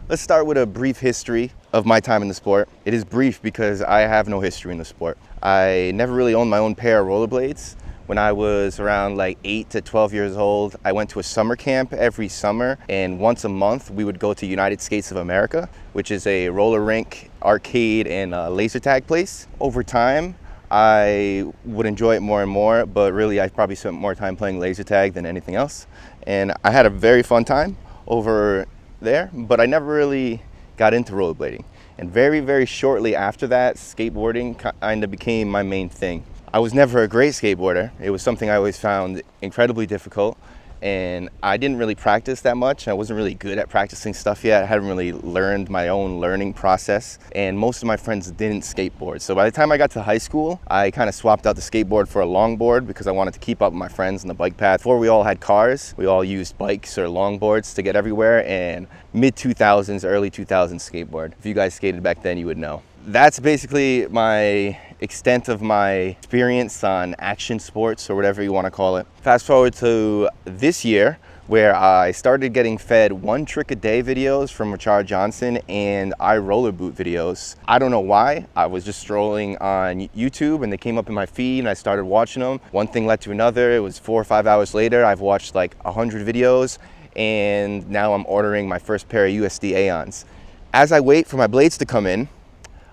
Let's start with a brief history of my time in the sport. It is brief because I have no history in the sport. I never really owned my own pair of rollerblades. When I was around like 8 to 12 years old, I went to a summer camp every summer, and once a month we would go to United Skates of America, which is a roller rink, arcade, and laser tag place. Over time, I would enjoy it more and more, but really I probably spent more time playing laser tag than anything else. And I had a very fun time over there, but I never really got into rollerblading. And very, very shortly after that, skateboarding kind of became my main thing. I was never a great skateboarder. It was something I always found incredibly difficult, and I didn't really practice that much. I wasn't really good at practicing stuff yet. I hadn't really learned my own learning process, and most of my friends didn't skateboard. So by the time I got to high school, I kind of swapped out the skateboard for a longboard because I wanted to keep up with my friends on the bike path. Before we all had cars, we all used bikes or longboards to get everywhere, and mid-2000s, early 2000s skateboard. If you guys skated back then, you would know. That's basically my extent of my experience on action sports, or whatever you want to call it. Fast forward to this year, where I started getting fed one trick a day videos from Richard Johnson and I roller boot videos. I don't know why. I was just strolling on YouTube and they came up in my feed and I started watching them. One thing led to another. It was 4 or 5 hours later. I've watched like 100 videos, and now I'm ordering my first pair of USD Aeons. As I wait for my blades to come in,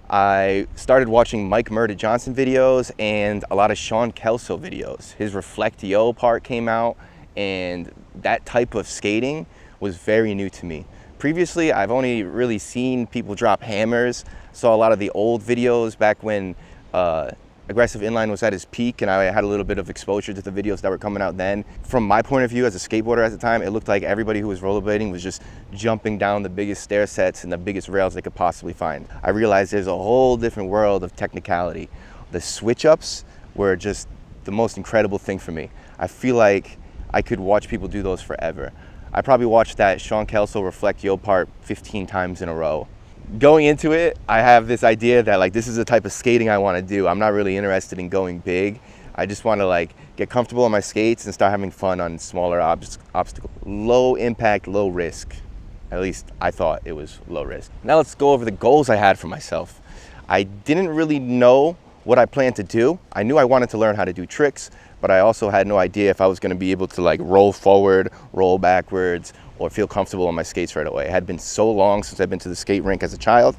I started watching Mike Murda Johnson videos and a lot of Sean Kelso videos. His Reflect Yo part came out, and that type of skating was very new to me. Previously, I've only really seen people drop hammers. Saw a lot of the old videos back when aggressive inline was at its peak, and I had a little bit of exposure to the videos that were coming out then. From my point of view as a skateboarder at the time, it looked like everybody who was rollerblading was just jumping down the biggest stair sets and the biggest rails they could possibly find. I realized there's a whole different world of technicality. The switch ups were just the most incredible thing for me. I feel like I could watch people do those forever. I probably watched that Sean Kelso Reflect Yo part 15 times in a row. Going into it, I have this idea that like this is the type of skating I want to do. I'm not really interested in going big. I just want to like get comfortable on my skates and start having fun on smaller obstacles. Low impact, low risk. At least I thought it was low risk. Now let's go over the goals I had for myself. I didn't really know what I planned to do. I knew I wanted to learn how to do tricks, but I also had no idea if I was going to be able to like roll forward, roll backwards, or feel comfortable on my skates right away. It had been so long since I've been to the skate rink as a child.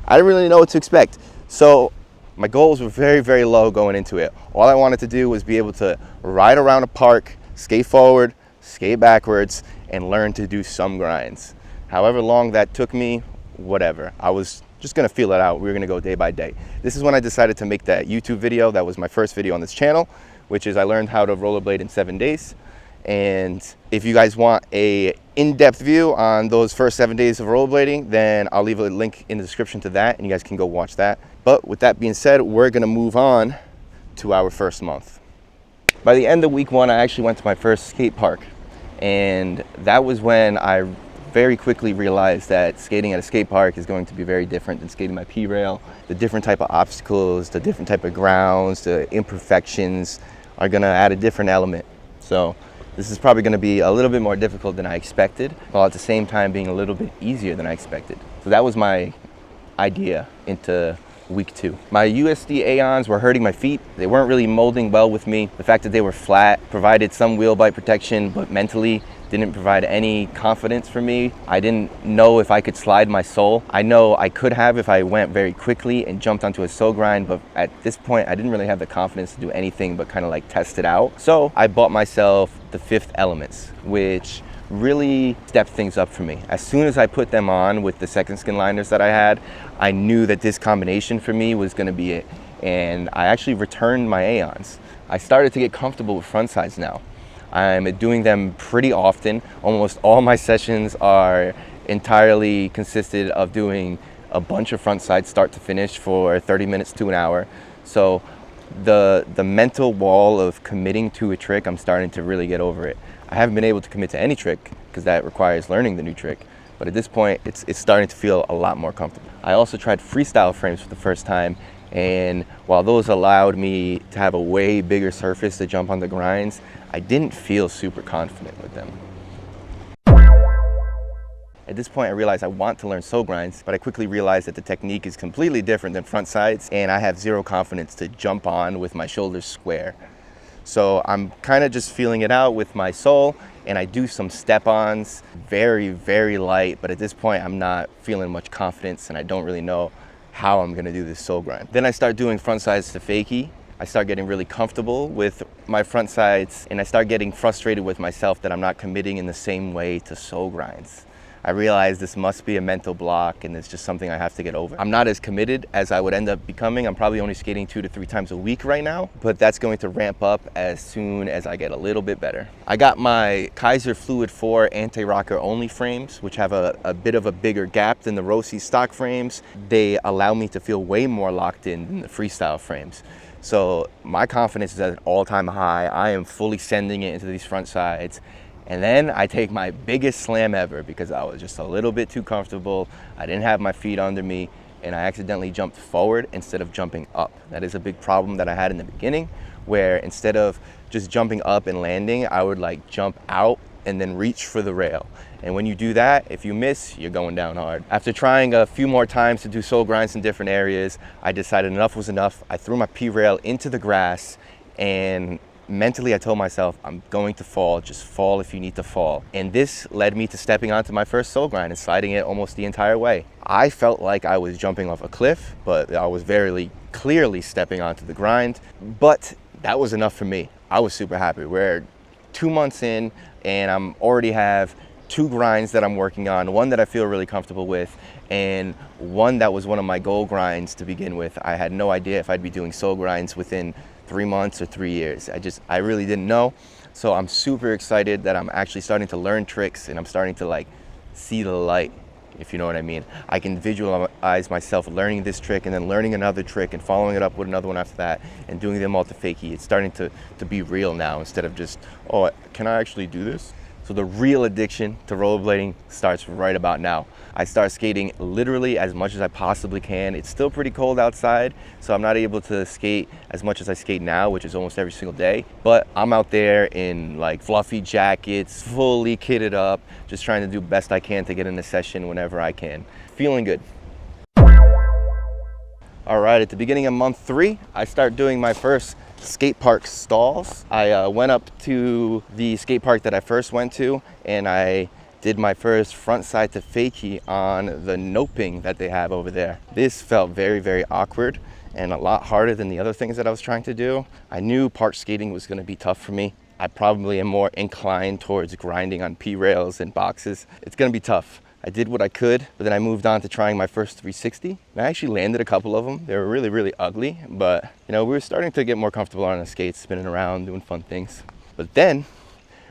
I didn't really know what to expect. So my goals were very, very low going into it. All I wanted to do was be able to ride around a park, skate forward, skate backwards, and learn to do some grinds. However long that took me, whatever. I was just gonna feel it out. We were gonna go day by day. This is when I decided to make that YouTube video. That was my first video on this channel, which is I learned how to rollerblade in 7 days. And if you guys want a in-depth view on those first 7 days of rollerblading, then I'll leave a link in the description to that and you guys can go watch that. But with that being said, we're gonna move on to our first month. By the end of week 1, I actually went to my first skate park, and that was when I very quickly realized that skating at a skate park is going to be very different than skating my P-rail. The different type of obstacles, the different type of grounds, the imperfections are gonna add a different element. So this is probably gonna be a little bit more difficult than I expected, while at the same time being a little bit easier than I expected. So that was my idea into week 2. My USD Aeons were hurting my feet. They weren't really molding well with me. The fact that they were flat provided some wheel bite protection, but mentally didn't provide any confidence for me. I didn't know if I could slide my sole. I know I could have if I went very quickly and jumped onto a sole grind, but at this point I didn't really have the confidence to do anything but kind of like test it out. So I bought myself the 5th Elements, which really stepped things up for me. As soon as I put them on with the second skin liners that I had, I knew that this combination for me was gonna be it. And I actually returned my Aeons. I started to get comfortable with front sides now. I'm doing them pretty often. Almost all my sessions are entirely consisted of doing a bunch of front sides start to finish for 30 minutes to an hour. So the mental wall of committing to a trick, I'm starting to really get over it. I haven't been able to commit to any trick because that requires learning the new trick. But at this point, it's starting to feel a lot more comfortable. I also tried freestyle frames for the first time, and while those allowed me to have a way bigger surface to jump on the grinds, I didn't feel super confident with them. At this point, I realized I want to learn sole grinds, but I quickly realized that the technique is completely different than front sides, and I have zero confidence to jump on with my shoulders square. So I'm kind of just feeling it out with my sole, and I do some step-ons, very, very light, but at this point I'm not feeling much confidence and I don't really know how I'm gonna do this sole grind. Then I start doing front sides to fakie. I start getting really comfortable with my front sides, and I start getting frustrated with myself that I'm not committing in the same way to sole grinds. I realize this must be a mental block and it's just something I have to get over. I'm not as committed as I would end up becoming. I'm probably only skating 2 to 3 times a week right now, but that's going to ramp up as soon as I get a little bit better. I got my Kizer Fluid 4 anti-rocker only frames, which have a bit of a bigger gap than the Roces stock frames. They allow me to feel way more locked in than the freestyle frames. So my confidence is at an all-time high. I am fully sending it into these front sides. And then I take my biggest slam ever because I was just a little bit too comfortable. I didn't have my feet under me, and I accidentally jumped forward instead of jumping up. That is a big problem that I had in the beginning, where instead of just jumping up and landing, I would like jump out and then reach for the rail. And when you do that, if you miss, you're going down hard. After trying a few more times to do sole grinds in different areas, I decided enough was enough. I threw my P rail into the grass, and mentally I told myself, I'm going to fall, just fall if you need to fall. And this led me to stepping onto my first sole grind and sliding it almost the entire way. I felt like I was jumping off a cliff, but I was very clearly stepping onto the grind. But that was enough for me. I was super happy. We're 2 months in and I'm already have 2 grinds that I'm working on, one that I feel really comfortable with, and one that was one of my goal grinds to begin with. I had no idea if I'd be doing sole grinds within 3 months or 3 years. I really didn't know. So I'm super excited that I'm actually starting to learn tricks and I'm starting to like see the light, if you know what I mean. I can visualize myself learning this trick and then learning another trick and following it up with another one after that and doing them all to fakie. It's starting to be real now instead of just, oh, can I actually do this? So the real addiction to rollerblading starts right about now. I start skating literally as much as I possibly can. It's still pretty cold outside, so I'm not able to skate as much as I skate now, which is almost every single day. But I'm out there in like fluffy jackets, fully kitted up, just trying to do the best I can to get in the session whenever I can. Feeling good. All right, at the beginning of month 3, I start doing my first skate park stalls. I went up to the skate park that I first went to, and I did my first front side to fakie on the noping that they have over there. This felt very, very awkward and a lot harder than the other things that I was trying to do. I knew park skating was gonna be tough for me. I probably am more inclined towards grinding on P-rails and boxes. It's gonna be tough. I did what I could, but then I moved on to trying my first 360. And I actually landed a couple of them. They were really, really ugly, but you know, we were starting to get more comfortable on the skates, spinning around, doing fun things. But then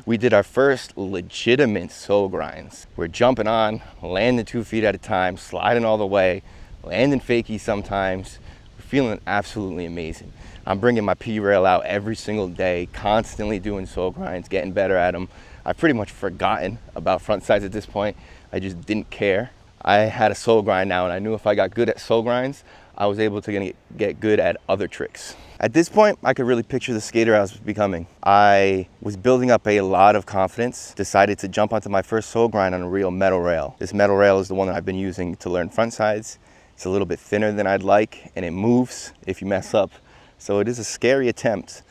we did our first legitimate sole grinds. We're jumping on, landing 2 feet at a time, sliding all the way, landing fakie sometimes. We're feeling absolutely amazing. I'm bringing my P-rail out every single day, constantly doing sole grinds, getting better at them. I've pretty much forgotten about front sides at this point. I just didn't care. I had a sole grind now, and I knew if I got good at sole grinds, I was able to get good at other tricks. At this point, I could really picture the skater I was becoming. I was building up a lot of confidence, decided to jump onto my first sole grind on a real metal rail. This metal rail is the one that I've been using to learn front sides. It's a little bit thinner than I'd like, and it moves if you mess up. So it is a scary attempt,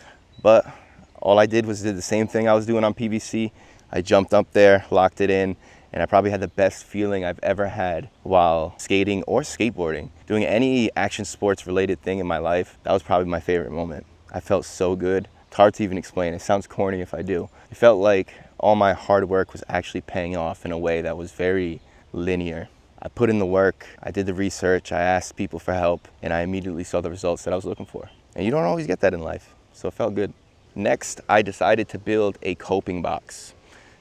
but all I did was did the same thing I was doing on PVC. I jumped up there, locked it in, and I probably had the best feeling I've ever had while skating or skateboarding. Doing any action sports related thing in my life, that was probably my favorite moment. I felt so good. It's hard to even explain. It sounds corny if I do. It felt like all my hard work was actually paying off in a way that was very linear. I put in the work, I did the research, I asked people for help, and I immediately saw the results that I was looking for. And you don't always get that in life, so it felt good. Next, I decided to build a coping box.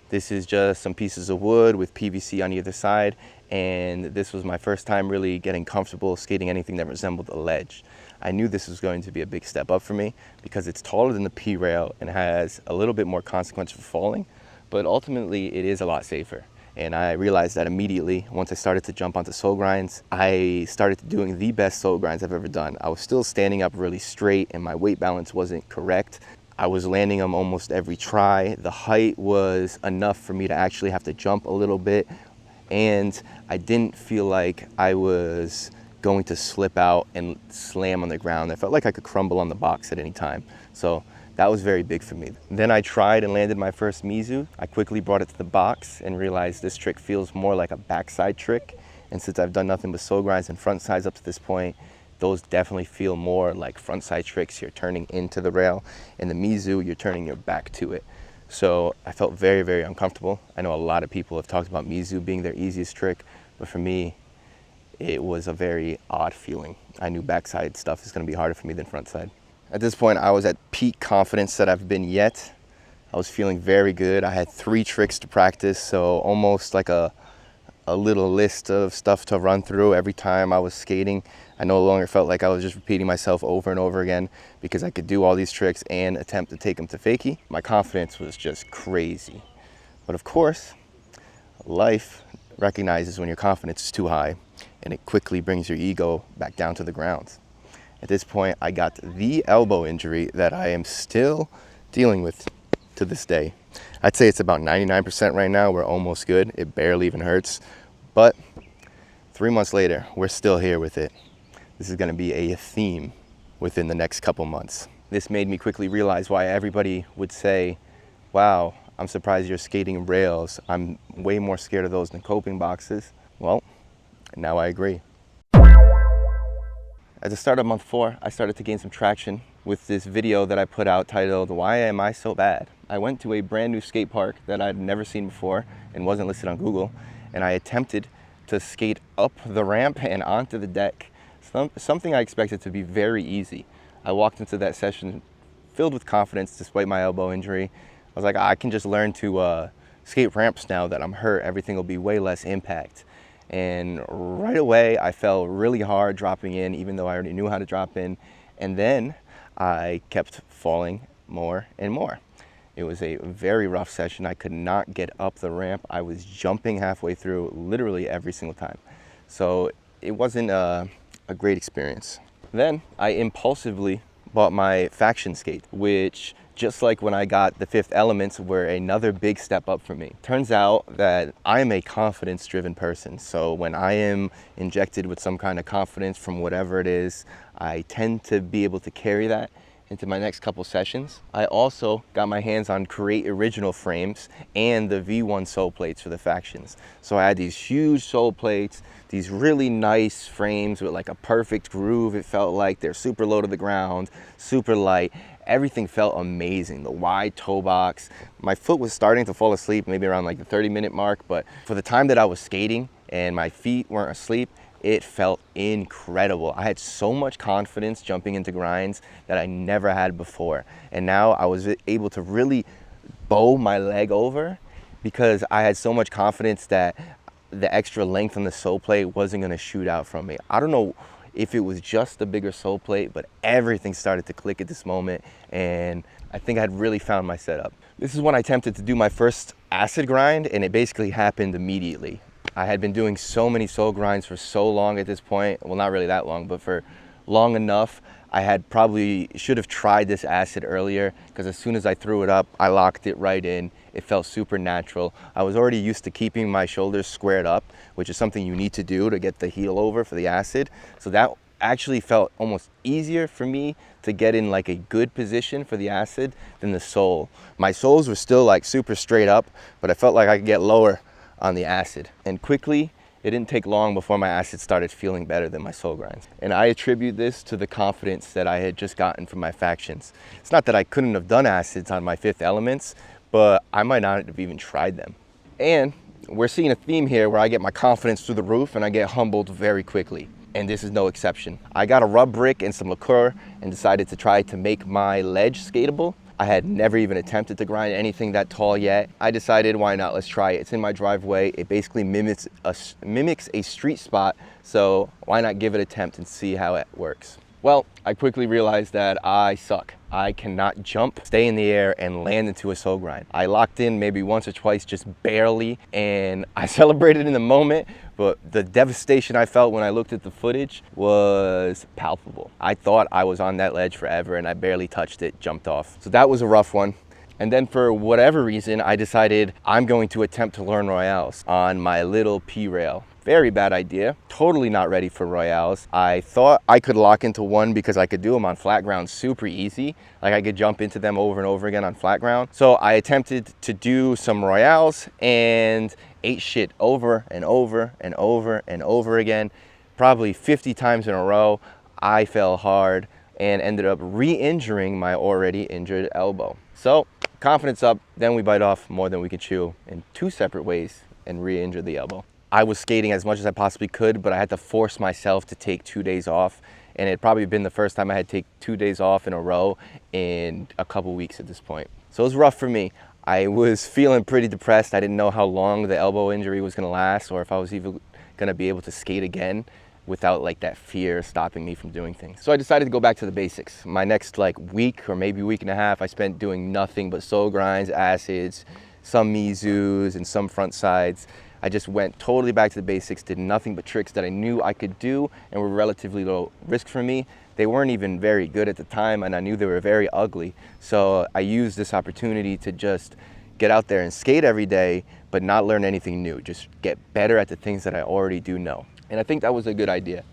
This is just some pieces of wood with PVC on either side, and this was my first time really getting comfortable skating anything that resembled a ledge. I knew this was going to be a big step up for me because it's taller than the P-rail and has a little bit more consequence for falling, but ultimately it is a lot safer. And I realized that immediately once I started to jump onto sole grinds. I started doing the best sole grinds I've ever done. I was still standing up really straight and my weight balance wasn't correct. I was landing them almost every try. The height was enough for me to actually have to jump a little bit and I didn't feel like I was going to slip out and slam on the ground. I felt like I could crumble on the box at any time. So that was very big for me. Then I tried and landed my first Mizu. I quickly brought it to the box and realized this trick feels more like a backside trick. And since I've done nothing but sole grinds and front sides up to this point, those definitely feel more like front side tricks. You're turning into the rail. And the Mizu, you're turning your back to it. So I felt very, very uncomfortable. I know a lot of people have talked about Mizu being their easiest trick, but for me, it was a very odd feeling. I knew backside stuff is gonna be harder for me than front side. At this point, I was at peak confidence that I've been yet. I was feeling very good. I had 3 tricks to practice, so almost like a little list of stuff to run through every time I was skating. I no longer felt like I was just repeating myself over and over again because I could do all these tricks and attempt to take them to fakie. My confidence was just crazy. But of course, life recognizes when your confidence is too high and it quickly brings your ego back down to the ground. At this point, I got the elbow injury that I am still dealing with to this day. I'd say it's about 99% right now. We're almost good. It barely even hurts. But 3 months later, we're still here with it. This is going to be a theme within the next couple months. This made me quickly realize why everybody would say, wow, I'm surprised you're skating rails. I'm way more scared of those than coping boxes. Well, now I agree. At the start of month 4, I started to gain some traction with this video that I put out titled, Why Am I So Bad? I went to a brand new skate park that I'd never seen before and wasn't listed on Google, and I attempted to skate up the ramp and onto the deck. Something I expected to be very easy. I walked into that session filled with confidence despite my elbow injury. I was like, I can just learn to skate ramps now that I'm hurt. Everything will be way less impact. And right away, I fell really hard dropping in, even though I already knew how to drop in. And then I kept falling more and more. It was a very rough session. I could not get up the ramp. I was jumping halfway through literally every single time. So it wasn't a great experience. Then I impulsively bought my faction skate, which, just like when I got the Fifth Elements, were another big step up for me. Turns out that I'm a confidence-driven person. So when I am injected with some kind of confidence from whatever it is, I tend to be able to carry that into my next couple sessions. I also got my hands on Create Original frames and the V1 sole plates for the factions. So I had these huge sole plates, these really nice frames with like a perfect groove. It felt like they're super low to the ground, super light. Everything felt amazing. The wide toe box. My foot was starting to fall asleep maybe around like the 30-minute mark, but for the time that I was skating and my feet weren't asleep, it felt incredible. I had so much confidence jumping into grinds that I never had before. And now I was able to really bow my leg over because I had so much confidence that the extra length on the sole plate wasn't gonna shoot out from me. I don't know if it was just the bigger sole plate, but everything started to click at this moment, and I think I'd really found my setup. This is when I attempted to do my first acid grind, and it basically happened immediately. I had been doing so many sole grinds for so long at this point, well, not really that long, but for long enough. I had probably should have tried this acid earlier, because as soon as I threw it up, I locked it right in. It felt super natural. I was already used to keeping my shoulders squared up, which is something you need to do to get the heel over for the acid. So that actually felt almost easier for me to get in like a good position for the acid than the sole. My soles were still like super straight up, but I felt like I could get lower on the acid. And quickly, it didn't take long before my acid started feeling better than my sole grinds. And I attribute this to the confidence that I had just gotten from my factions. It's not that I couldn't have done acids on my Fifth Elements, but I might not have even tried them. And we're seeing a theme here where I get my confidence through the roof and I get humbled very quickly. And this is no exception. I got a rub brick and some liqueur and decided to try to make my ledge skatable. I had never even attempted to grind anything that tall yet. I decided, why not? Let's try it. It's in my driveway. It basically mimics a street spot, so why not give it an attempt and see how it works? Well, I quickly realized that I suck. I cannot jump, stay in the air, and land into a sole grind. I locked in maybe once or twice, just barely, and I celebrated in the moment, but the devastation I felt when I looked at the footage was palpable. I thought I was on that ledge forever, and I barely touched it, jumped off. So that was a rough one. And then for whatever reason, I decided I'm going to attempt to learn Royales on my little P rail. Very bad idea. Totally not ready for Royales. I thought I could lock into one because I could do them on flat ground super easy. Like I could jump into them over and over again on flat ground. So I attempted to do some Royales and ate shit over and over and over and over again. Probably 50 times in a row. I fell hard and ended up re-injuring my already injured elbow. So confidence up, then we bite off more than we can chew in 2 separate ways and re-injure the elbow. I was skating as much as I possibly could, but I had to force myself to take 2 days off. And it had probably been the first time I had to take 2 days off in a row in a couple weeks at this point. So it was rough for me. I was feeling pretty depressed. I didn't know how long the elbow injury was gonna last or if I was even gonna be able to skate again without like that fear stopping me from doing things. So I decided to go back to the basics. My next like week or maybe week and a half, I spent doing nothing but sole grinds, acids, some Mizus and some front sides. I just went totally back to the basics, did nothing but tricks that I knew I could do and were relatively low risk for me. They weren't even very good at the time and I knew they were very ugly. So I used this opportunity to just get out there and skate every day, but not learn anything new. Just get better at the things that I already do know. And I think that was a good idea.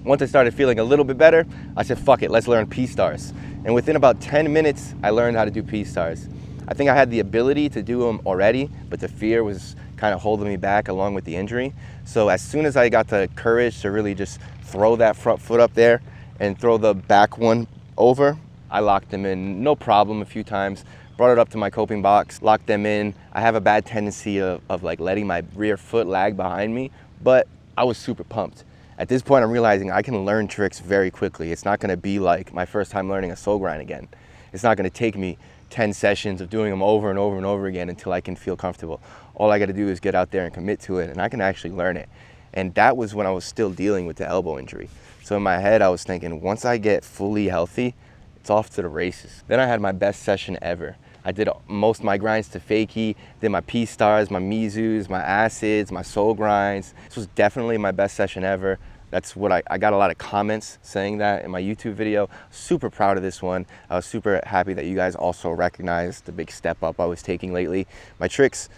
Once I started feeling a little bit better, I said, fuck it, let's learn P-stars. And within about 10 minutes, I learned how to do P-stars. I think I had the ability to do them already, but the fear was kind of holding me back along with the injury. So as soon as I got the courage to really just throw that front foot up there and throw the back one over, I locked them in, no problem, a few times. Brought it up to my coping box, locked them in. I have a bad tendency of like letting my rear foot lag behind me, but I was super pumped. At this point, I'm realizing I can learn tricks very quickly. It's not gonna be like my first time learning a sole grind again. It's not gonna take me 10 sessions of doing them over and over and over again until I can feel comfortable. All I gotta do is get out there and commit to it, and I can actually learn it. And that was when I was still dealing with the elbow injury. So in my head, I was thinking, once I get fully healthy, it's off to the races. Then I had my best session ever. I did most of my grinds to fakie, did my P-stars, my Mizus, my acids, my sole grinds. This was definitely my best session ever. That's what I got a lot of comments saying that in my YouTube video. Super proud of this one. I was super happy that you guys also recognized the big step up I was taking lately. My tricks,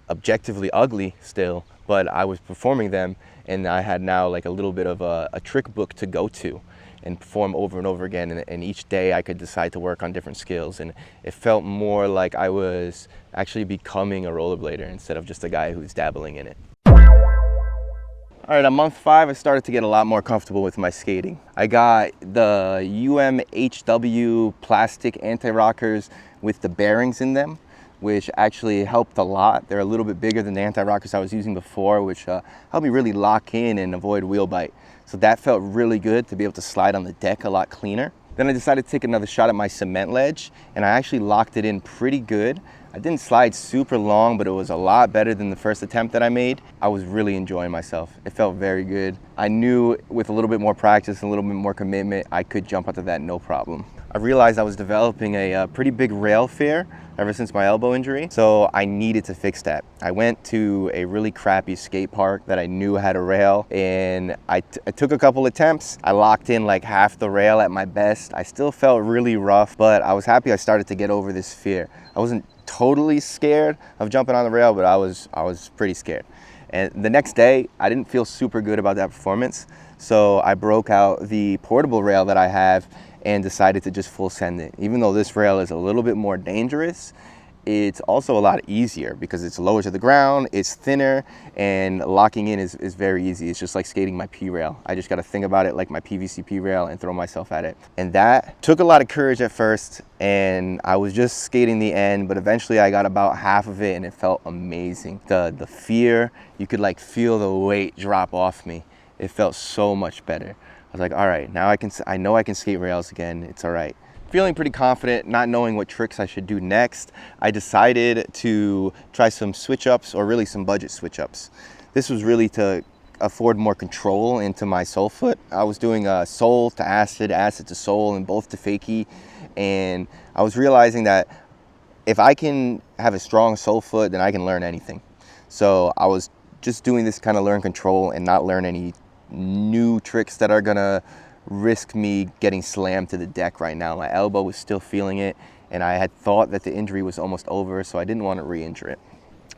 objectively ugly still, but I was performing them and I had now like a little bit of a trick book to go to and perform over and over again, and each day I could decide to work on different skills, and it felt more like I was actually becoming a rollerblader instead of just a guy who's dabbling in it. All right, on month 5, I started to get a lot more comfortable with my skating. I got the UHMW plastic anti-rockers with the bearings in them, which actually helped a lot. They're a little bit bigger than the anti-rockers I was using before, which helped me really lock in and avoid wheel bite. So that felt really good to be able to slide on the deck a lot cleaner. Then I decided to take another shot at my cement ledge, and I actually locked it in pretty good. I didn't slide super long, but it was a lot better than the first attempt that I made. I was really enjoying myself. It felt very good. I knew with a little bit more practice and a little bit more commitment, I could jump onto that no problem. I realized I was developing a pretty big rail fear ever since my elbow injury, so I needed to fix that. I went to a really crappy skate park that I knew had a rail, and I took a couple attempts. I locked in like half the rail at my best. I still felt really rough, but I was happy I started to get over this fear. I wasn't totally scared of jumping on the rail, but I was pretty scared. And the next day, I didn't feel super good about that performance, so I broke out the portable rail that I have and decided to just full send it. Even though this rail is a little bit more dangerous, it's also a lot easier because it's lower to the ground, it's thinner, and locking in is very easy. It's just like skating my P rail. I just gotta think about it like my PVC P rail and throw myself at it. And that took a lot of courage at first, and I was just skating the end, but eventually I got about half of it and it felt amazing. The fear, you could like feel the weight drop off me. It felt so much better. I was like, all right, now I know I can skate rails again, it's all right. Feeling pretty confident, not knowing what tricks I should do next, I decided to try some switch ups, or really some budget switch ups. This was really to afford more control into my sole foot. I was doing sole to acid, acid to sole, and both to fakie, and I was realizing that if I can have a strong sole foot, then I can learn anything. So I was just doing this kind of learn control and not learn any new tricks that are gonna risk me getting slammed to the deck right now. My elbow was still feeling it, and I had thought that the injury was almost over, so I didn't want to re-injure it.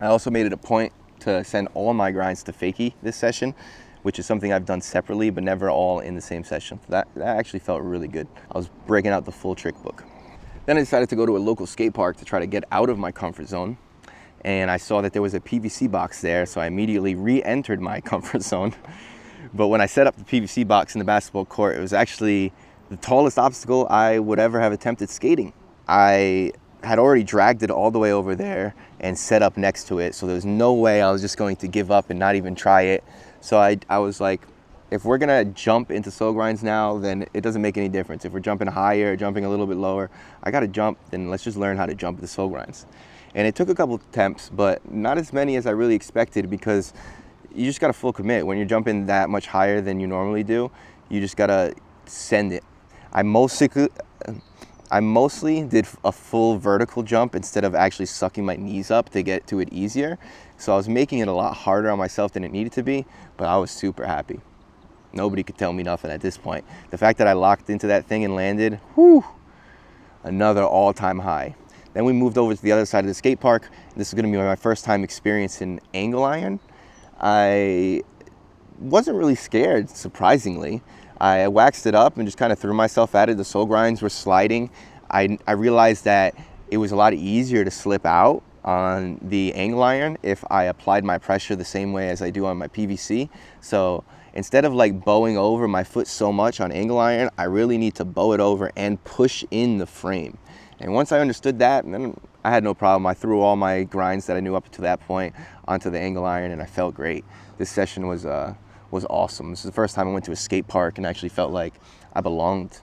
I also made it a point to send all my grinds to fakie this session, which is something I've done separately, but never all in the same session. That actually felt really good. I was breaking out the full trick book. Then I decided to go to a local skate park to try to get out of my comfort zone. And I saw that there was a PVC box there, so I immediately re-entered my comfort zone. But when I set up the PVC box in the basketball court, it was actually the tallest obstacle I would ever have attempted skating. I had already dragged it all the way over there and set up next to it, so there was no way I was just going to give up and not even try it. So I was like, if we're gonna jump into sole grinds now, then it doesn't make any difference. If we're jumping higher, jumping a little bit lower, I gotta jump, then let's just learn how to jump the sole grinds. And it took a couple attempts, but not as many as I really expected, because you just gotta full commit. When you're jumping that much higher than you normally do, you just gotta send it. I mostly did a full vertical jump instead of actually sucking my knees up to get to it easier. So I was making it a lot harder on myself than it needed to be, but I was super happy. Nobody could tell me nothing at this point. The fact that I locked into that thing and landed, whew, another all-time high. Then we moved over to the other side of the skate park. This is gonna be my first time experiencing angle iron. I wasn't really scared, surprisingly. I waxed it up and just kind of threw myself at it. The sole grinds were sliding. I realized that it was a lot easier to slip out on the angle iron if I applied my pressure the same way as I do on my PVC. So instead of like bowing over my foot so much on angle iron, I really need to bow it over and push in the frame. And once I understood that, then I had no problem. I threw all my grinds that I knew up to that point onto the angle iron, and I felt great. This session was awesome. This is the first time I went to a skate park and actually felt like I belonged.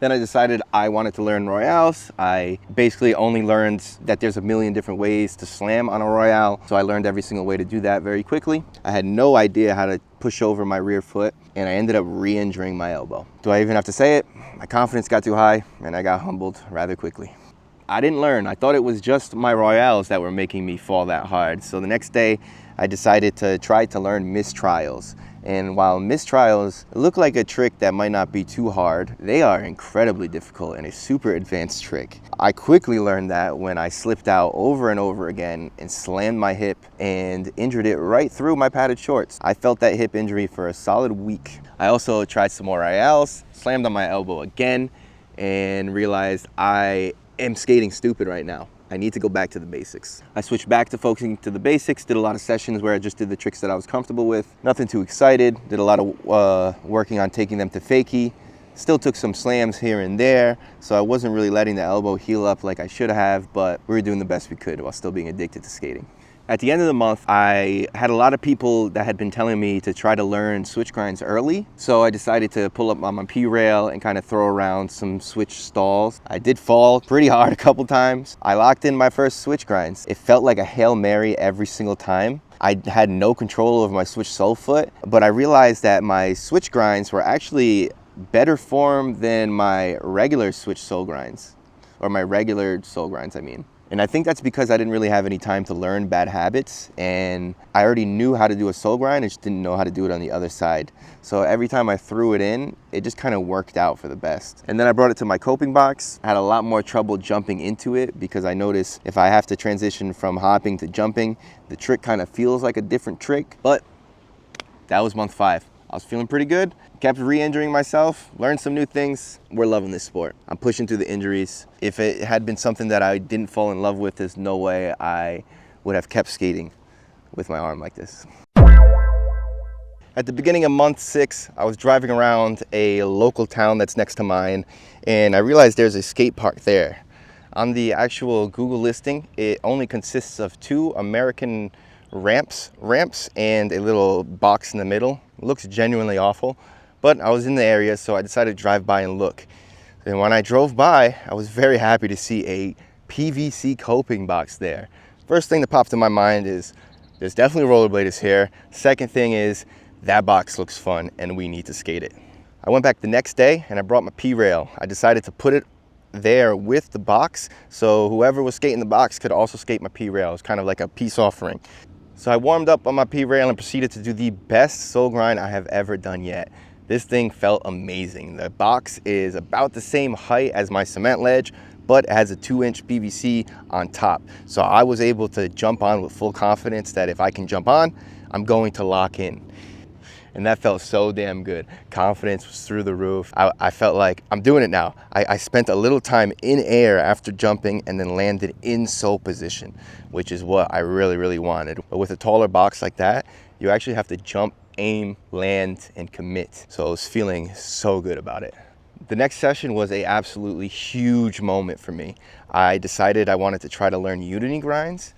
Then I decided I wanted to learn royales. I basically only learned that there's a million different ways to slam on a royale, so I learned every single way to do that very quickly. I had no idea how to push over my rear foot, and I ended up re-injuring my elbow. Do I even have to say it? My confidence got too high, and I got humbled rather quickly. I didn't learn. I thought it was just my royales that were making me fall that hard. So the next day, I decided to try to learn mistrials. And while mistrials look like a trick that might not be too hard, they are incredibly difficult and a super advanced trick. I quickly learned that when I slipped out over and over again and slammed my hip and injured it right through my padded shorts. I felt that hip injury for a solid week. I also tried some more royales, slammed on my elbow again, and realized I am skating stupid right now. I need to go back to the basics. I switched back to focusing to the basics, did a lot of sessions where I just did the tricks that I was comfortable with. Nothing too excited, did a lot of working on taking them to fakie. Still took some slams here and there, so I wasn't really letting the elbow heal up like I should have, but we were doing the best we could while still being addicted to skating. At the end of the month, I had a lot of people that had been telling me to try to learn switch grinds early. So I decided to pull up on my P-rail and kind of throw around some switch stalls. I did fall pretty hard a couple times. I locked in my first switch grinds. It felt like a Hail Mary every single time. I had no control over my switch sole foot, but I realized that my switch grinds were actually better form than my regular switch sole grinds, or my regular sole grinds, I mean. And I think that's because I didn't really have any time to learn bad habits, and I already knew how to do a sole grind, I just didn't know how to do it on the other side. So every time I threw it in, it just kind of worked out for the best. And then I brought it to my coping box. I had a lot more trouble jumping into it because I noticed if I have to transition from hopping to jumping, the trick kind of feels like a different trick. But that was month 5. I was feeling pretty good, kept re-injuring myself, learned some new things. We're loving this sport. I'm pushing through the injuries. If it had been something that I didn't fall in love with, there's no way I would have kept skating with my arm like this. At the beginning of month 6, I was driving around a local town that's next to mine, and I realized there's a skate park there. On the actual Google listing, it only consists of 2 American ramps and a little box in the middle. It looks genuinely awful, but I was in the area, so I decided to drive by and look. And when I drove by, I was very happy to see a PVC coping box there. First thing that popped in my mind is there's definitely rollerbladers here. Second thing is that box looks fun and we need to skate it. I went back the next day and I brought my P-rail. I decided to put it there with the box, so whoever was skating the box could also skate my P-rail. It was kind of like a peace offering. So I warmed up on my P-rail and proceeded to do the best sole grind I have ever done yet. This thing felt amazing. The box is about the same height as my cement ledge, but it has a 2-inch PVC on top. So I was able to jump on with full confidence that if I can jump on, I'm going to lock in. And that felt so damn good. Confidence was through the roof. I felt like I'm doing it now. I spent a little time in air after jumping and then landed in sole position, which is what I really, really wanted. But with a taller box like that, you actually have to jump, aim, land, and commit. So I was feeling so good about it. The next session was a absolutely huge moment for me. I decided I wanted to try to learn unity grinds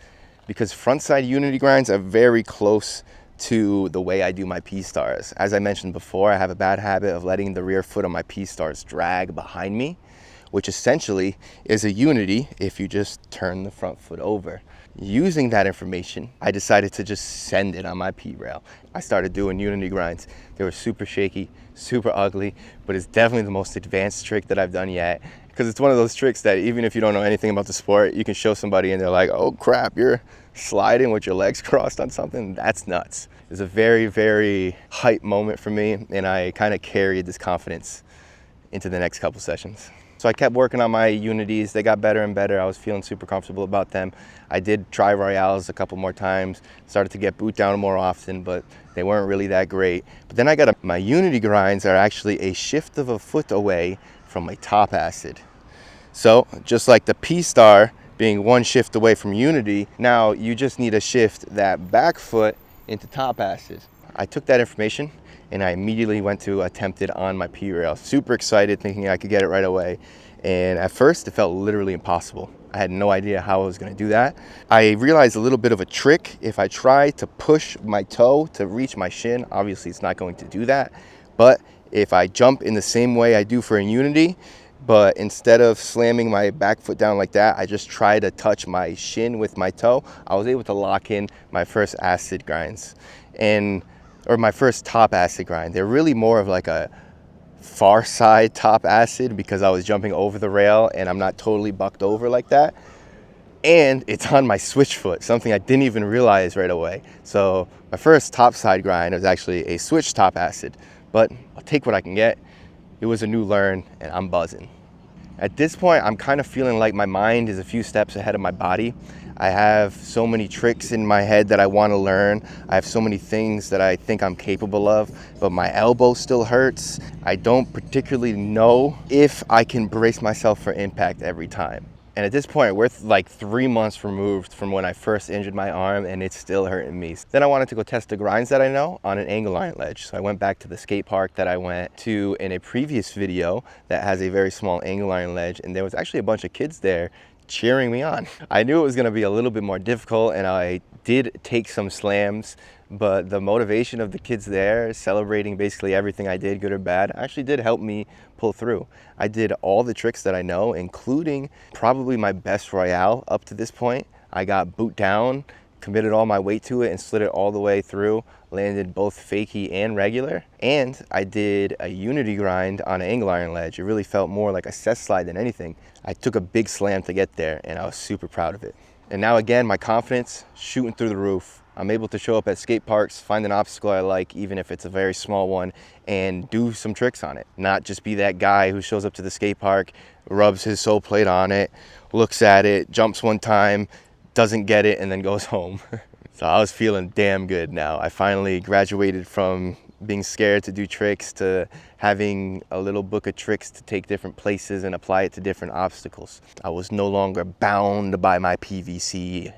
because frontside unity grinds are very close to the way I do my P-stars. As I mentioned before, I have a bad habit of letting the rear foot on my P-stars drag behind me, which essentially is a unity if you just turn the front foot over. Using that information, I decided to just send it on my P-rail. I started doing unity grinds. They were super shaky, super ugly, but it's definitely the most advanced trick that I've done yet, because it's one of those tricks that even if you don't know anything about the sport, you can show somebody and they're like, oh crap, you're sliding with your legs crossed on something? That's nuts. It's a very, very hype moment for me, and I kind of carried this confidence into the next couple sessions. So I kept working on my unities. They got better and better. I was feeling super comfortable about them. I did try royales a couple more times, started to get boot down more often, but they weren't really that great. But then I got my unity grinds are actually a shift of a foot away from my top acid. So just like the P-star being one shift away from unity, now you just need to shift that back foot into top acid. I took that information and I immediately went to attempt it on my P-rail. Super excited, thinking I could get it right away. And at first it felt literally impossible. I had no idea how I was gonna do that. I realized a little bit of a trick. If I try to push my toe to reach my shin, obviously it's not going to do that. But if I jump in the same way I do for a unity, but instead of slamming my back foot down like that, I just try to touch my shin with my toe, I was able to lock in my first acid grinds, or my first top acid grind. They're really more of like a far side top acid because I was jumping over the rail and I'm not totally bucked over like that. And it's on my switch foot, something I didn't even realize right away. So my first top side grind was actually a switch top acid, but I'll take what I can get. It was a new learn and I'm buzzing. At this point, I'm kind of feeling like my mind is a few steps ahead of my body. I have so many tricks in my head that I want to learn. I have so many things that I think I'm capable of, but my elbow still hurts. I don't particularly know if I can brace myself for impact every time. And at this point, we're like 3 months removed from when I first injured my arm and it's still hurting me. Then I wanted to go test the grinds that I know on an angle iron ledge. So I went back to the skate park that I went to in a previous video that has a very small angle iron ledge, and there was actually a bunch of kids there cheering me on. I knew it was gonna be a little bit more difficult, and I did take some slams, but the motivation of the kids there celebrating basically everything I did, good or bad, actually did help me pull through. I did all the tricks that I know, including probably my best royale up to this point. I got boot down, committed all my weight to it and slid it all the way through, landed both fakie and regular. And I did a unity grind on an angle iron ledge. It really felt more like a set slide than anything. I took a big slam to get there and I was super proud of it. And now again, my confidence shooting through the roof. I'm able to show up at skate parks, find an obstacle I like, even if it's a very small one, and do some tricks on it. Not just be that guy who shows up to the skate park, rubs his sole plate on it, looks at it, jumps one time, doesn't get it, and then goes home. So I was feeling damn good now. I finally graduated from being scared to do tricks to having a little book of tricks to take different places and apply it to different obstacles. I was no longer bound by my PVC.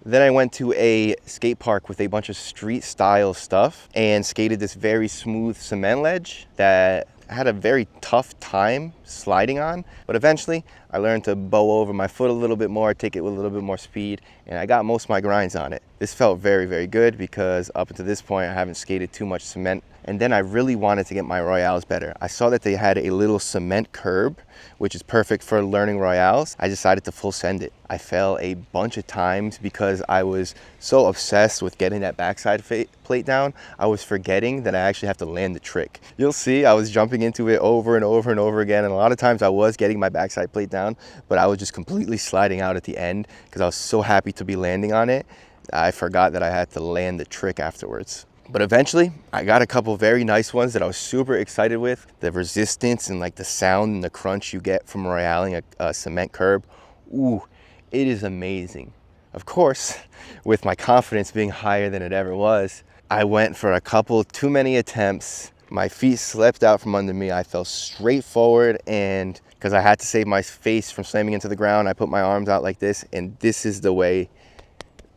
Then I went to a skate park with a bunch of street style stuff and skated this very smooth cement ledge that I had a very tough time sliding on, but eventually I learned to bow over my foot a little bit more, take it with a little bit more speed, and I got most of my grinds on it. This felt very, very good because up until this point I haven't skated too much cement. And then I really wanted to get my royales better. I saw that they had a little cement curb, which is perfect for learning royales. I decided to full send it. I fell a bunch of times because I was so obsessed with getting that backside plate down. I was forgetting that I actually have to land the trick. You'll see I was jumping into it over and over and over again, and a lot of times I was getting my backside plate down, but I was just completely sliding out at the end because I was so happy to be landing on it. I forgot that I had to land the trick afterwards. But eventually I got a couple very nice ones that I was super excited with. The resistance and like the sound and the crunch you get from royaling a cement curb, ooh, it is amazing. Of course, with my confidence being higher than it ever was, I went for a couple too many attempts. My feet slipped out from under me. I fell straight forward, and because I had to save my face from slamming into the ground, I put my arms out like this, and this is the way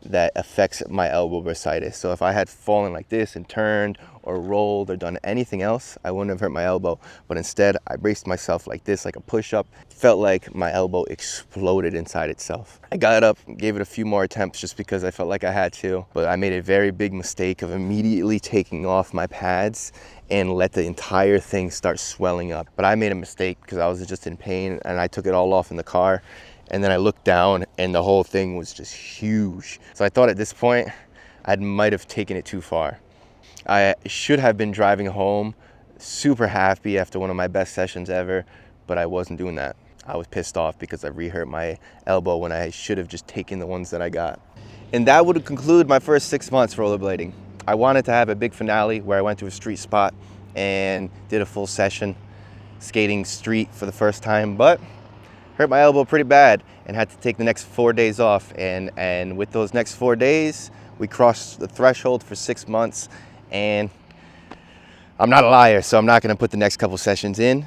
that affects my elbow bursitis. So if I had fallen like this and turned or rolled or done anything else, I wouldn't have hurt my elbow. But instead, I braced myself like this, like a push-up. Felt like my elbow exploded inside itself. I got up, gave it a few more attempts just because I felt like I had to. But I made a very big mistake of immediately taking off my pads and let the entire thing start swelling up. But I made a mistake because I was just in pain, and I took it all off in the car. And then I looked down and the whole thing was just huge. So I thought at this point, I might have taken it too far. I should have been driving home super happy after one of my best sessions ever, but I wasn't doing that. I was pissed off because I re-hurt my elbow when I should have just taken the ones that I got. And that would conclude my first 6 months rollerblading. I wanted to have a big finale where I went to a street spot and did a full session skating street for the first time, but hurt my elbow pretty bad and had to take the next 4 days off. And with those next 4 days, we crossed the threshold for 6 months. And I'm not a liar, so I'm not gonna put the next couple sessions in,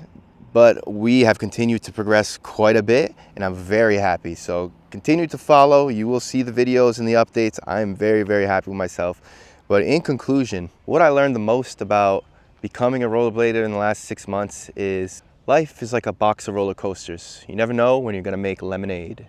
but we have continued to progress quite a bit, and I'm very happy. So continue to follow. You will see the videos and the updates. I'm very, very happy with myself. But in conclusion, what I learned the most about becoming a rollerblader in the last 6 months is life is like a box of roller coasters. You never know when you're gonna make lemonade.